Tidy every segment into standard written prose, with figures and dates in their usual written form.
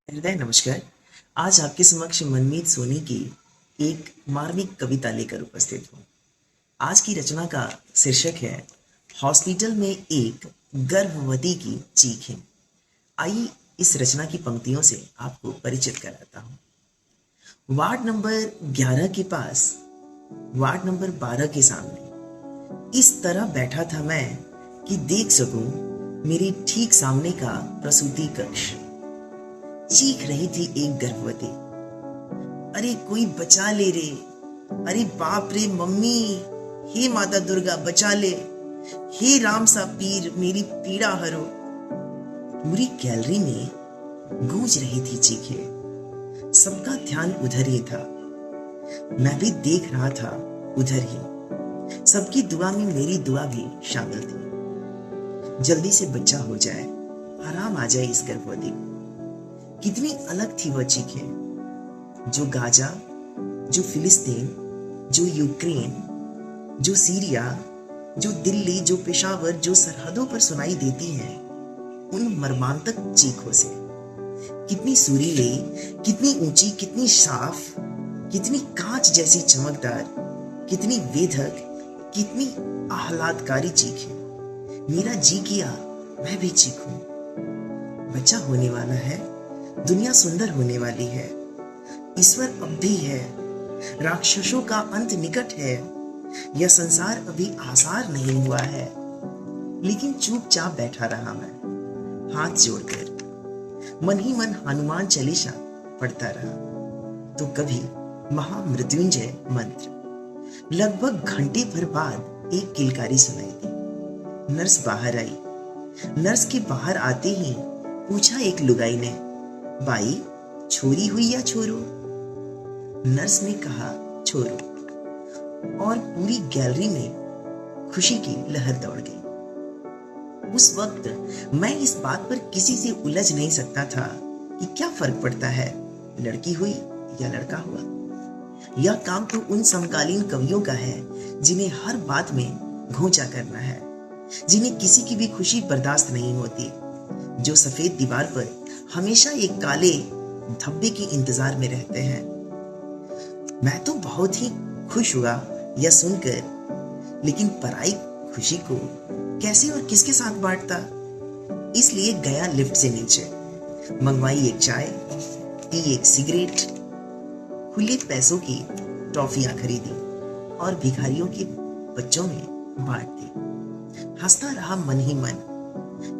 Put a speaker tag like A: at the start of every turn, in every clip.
A: हृदय नमस्कार। आज आपके समक्ष मनमीत सोनी की एक मार्मिक कविता लेकर उपस्थित हूँ। आज की रचना का शीर्षक है हॉस्पिटल में एक गर्भवती की चीखें। आइए इस रचना की पंक्तियों से आपको परिचित कराता हूँ। वार्ड नंबर 11 के पास, वार्ड नंबर 12 के सामने इस तरह बैठा था मैं कि देख सकूं मेरी ठीक सामने का प्रसूति कक्ष। चीख रही थी एक गर्भवती, अरे कोई बचा ले रे, अरे बाप रे मम्मी, हे माता दुर्गा बचा ले, हे राम सा पीर मेरी पीड़ा हरो। पूरी गैलरी में गूंज रही थी चीखें। सबका ध्यान उधर ही था, मैं भी देख रहा था उधर ही। सबकी दुआ में मेरी दुआ भी शामिल थी। जल्दी से बच्चा हो जाए, आराम आ जाए इस गर्भवती को। कितनी अलग थी वह चीखें, जो गाजा, जो फिलिस्तीन, जो यूक्रेन, जो सीरिया, जो दिल्ली, जो पेशावर, जो सरहदों पर सुनाई देती हैं उन मर्मांतक चीखों से। कितनी सुरीली, कितनी ऊंची, कितनी साफ, कितनी कांच जैसी चमकदार, कितनी वेधक, कितनी आह्लादकारी चीखें। मेरा जी किया मैं भी चीखूं। बच्चा होने वाला है, दुनिया सुंदर होने वाली है, ईश्वर अब भी है, राक्षसों का अंत निकट है, यह संसार अभी आसार नहीं हुआ है। लेकिन चुपचाप बैठा रहा मैं, हाथ जोड़कर मन ही मन हनुमान चालीसा पढ़ता रहा। तो कभी महामृत्युंजय मंत्र। लगभग घंटे भर बाद एक किलकारी सुनाई दी। नर्स बाहर आई। नर्स के बाहर आते ही पूछा एक लुगाई ने, बाई छोरी हुई या छोरो? नर्स ने कहा छोरो, और पूरी गैलरी में खुशी की लहर दौड़ गई। उस वक्त मैं इस बात पर किसी से उलझ नहीं सकता था कि क्या फर्क पड़ता है, लड़की हुई या लड़का हुआ। यह काम तो उन समकालीन कवियों का है जिन्हें हर बात में घोंचा करना है, जिन्हें किसी की भी खुशी बर्दाश्त नहीं होती, जो सफेद दीवार पर हमेशा एक काले धब्बे के इंतजार में रहते हैं। मैं तो बहुत ही खुश हुआ यह सुनकर, लेकिन पराई खुशी को कैसे और किसके साथ बांटता। इसलिए गया लिफ्ट से नीचे, मंगवाई एक चाय, पी एक सिगरेट, खुले पैसों की टॉफियां खरीदी और भिखारियों के बच्चों में बांट दी। हंसता रहा मन ही मन,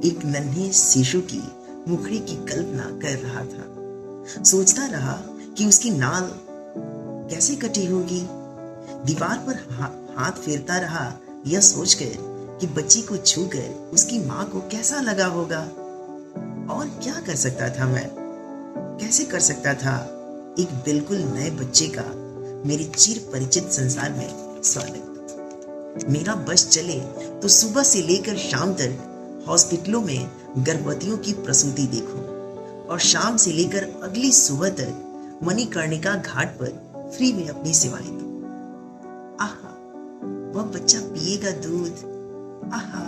A: एक नन्हे शिशु की मुखड़ी की कल्पना कर रहा था। सोचता रहा कि उसकी नाल कैसे कटी होगी। दीवार पर हाथ फेरता रहा यह सोचकर कि बच्ची को छूकर उसकी मां को कैसा लगा होगा। और क्या कर सकता था मैं, कैसे कर सकता था एक बिल्कुल नए बच्चे का मेरे चिर परिचित संसार में स्वागत। मेरा बस चले तो सुबह से लेकर शाम तक हॉस्पिटलों में गर्भवतियों की प्रसूति देखूं, और शाम से लेकर अगली सुबह तक मणिकर्णिका घाट पर फ्री में अपनी सेवाएं दूं। आहा, वह बच्चा पिएगा दूध, आहा,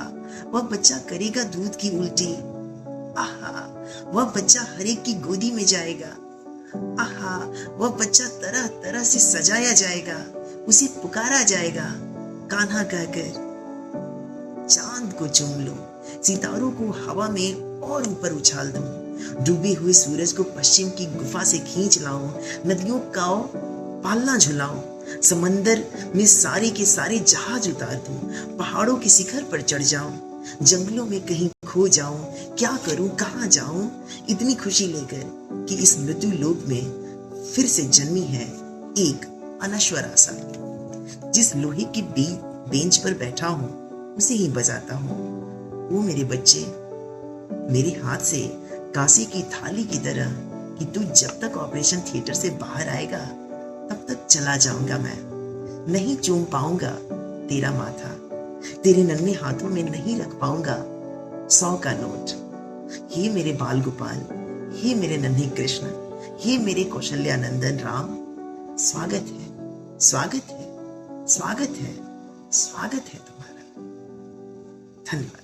A: वह बच्चा करेगा दूध की उल्टी, आहा, वह बच्चा हरेक की गोदी में जाएगा, आहा, वह बच्चा तरह तरह से सजाया जाएगा, उसे पुकारा जाएगा कान्हा कहकर। चांद को चूम लो, सितारों को हवा में और ऊपर उछाल दूं, डूबे हुए सूरज को पश्चिम की गुफा से खींच लाऊं, नदियों का पालना झुलाऊं, समंदर में सारे के सारे जहाज उतार दूं, पहाड़ों के शिखर पर चढ़ जाऊं, जंगलों में कहीं खो जाऊं, क्या करूं कहां जाऊं, इतनी खुशी लेकर कि इस मृत्यु लोक में फिर से जन्मी है एक अनश्वर आशा। जिस लोहे की बेंच पर बैठा हूं उसे ही बजाता हूं। वो मेरे बच्चे मेरे हाथ से कांसे की थाली की तरह कि तू जब तक ऑपरेशन थिएटर से बाहर आएगा तब तक चला जाऊंगा। मैं नहीं चूम पाऊंगा तेरा माथा, तेरे नन्हे हाथों में नहीं रख पाऊंगा 100 का नोट। हे मेरे बाल गोपाल, हे मेरे नन्हे कृष्ण, हे मेरे कौशल्यानंदन राम, स्वागत है, स्वागत है, स्वागत है, स्वागत है तुम्हारा। धन्यवाद।